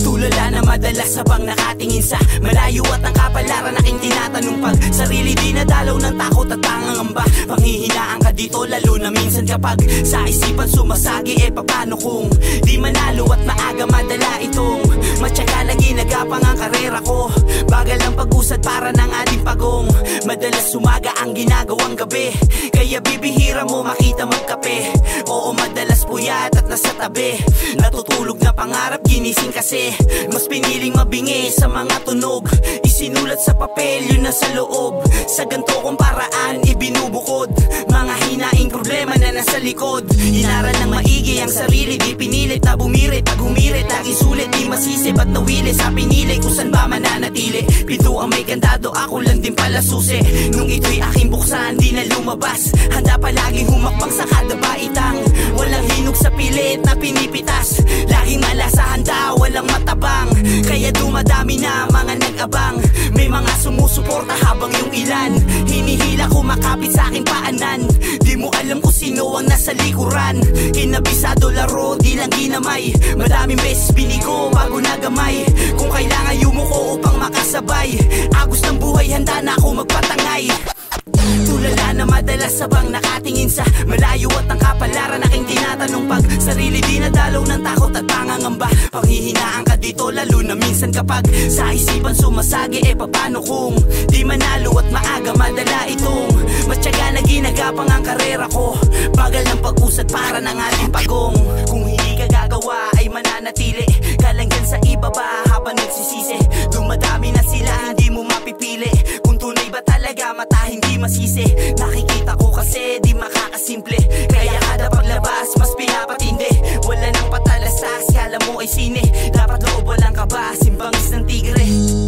Tulala na madalas sabang nakatingin sa malayo at ang kapalaran aking tinatanong pag sarili di nadalaw ng takot at pangangamba. Panghihinaan ka dito lalo na minsan kapag sa isipan sumasagi paano kung di manalo at maaga madala itong matyaga na ginagapang ang karera ko. Bagal ang pag-usad para ng ating pagong madalas sumaga ang ginagawang gabi. Kaya bibihira mo makita magkape. Oo madalas puyat at nasa tabi. Natutulog na pangarap ginising kasi mas piniling mabingi sa mga tunog. Isinulat sa papel yun na sa loob. Sa ganto kong paraan ibinubukod mga hinaing problema na nasa likod. Inaral ng maigi ang sarili, di pinilit na bumirit. Pag humirit lagi sulit, di masisi ba't nawili sa pinili kung saan ba mananatili. Pinto ang may kandado, ako lang din pala susi. Nung ito'y aking buksan, di na lumabas. Handa palaging humakbang sa kada baitang walang hinog sa pilit na pinipitas. Laging malasa handa, walang matabang. Kaya dumadami na mga nag-abang. May mga sumusuporta habang yung ilan hinihila kumakapit sa aking paanan. Di mo alam kung sino ang nasa likuran. Kinabisado laro, di lang ginamay. Madaming beses binigo bago nagamay. Kung kailangan yumuko upang makasabay. Agos ng buhay, handa na ako magpatangay. Tulala na madalas sabang nakatingin sa malayo at ang kapalaran aking tinatanong pag sarili di nadalaw ng takot at pangangamba. Panghihinaan ka dito lalo na minsan kapag sa isipan sumasagi paano kung di manalo at maaga madala itong matyaga na ginagapang ang karera ko. Bagal ng pag-usad para ng ating pagong kung hindi ka gagawa ay mananatili ka lang yan sa ibaba habang nagsisisi. Dumadami na sila hindi mo mapipili kung tunay ba talaga mata hindi masisi. Nakikita ko kasi di makakasimple kaya kada paglabas mas pinapatindi. Wala nang patalastas, kala mo ay sine. Dapat loob walang kaba, simbangis ng tigre.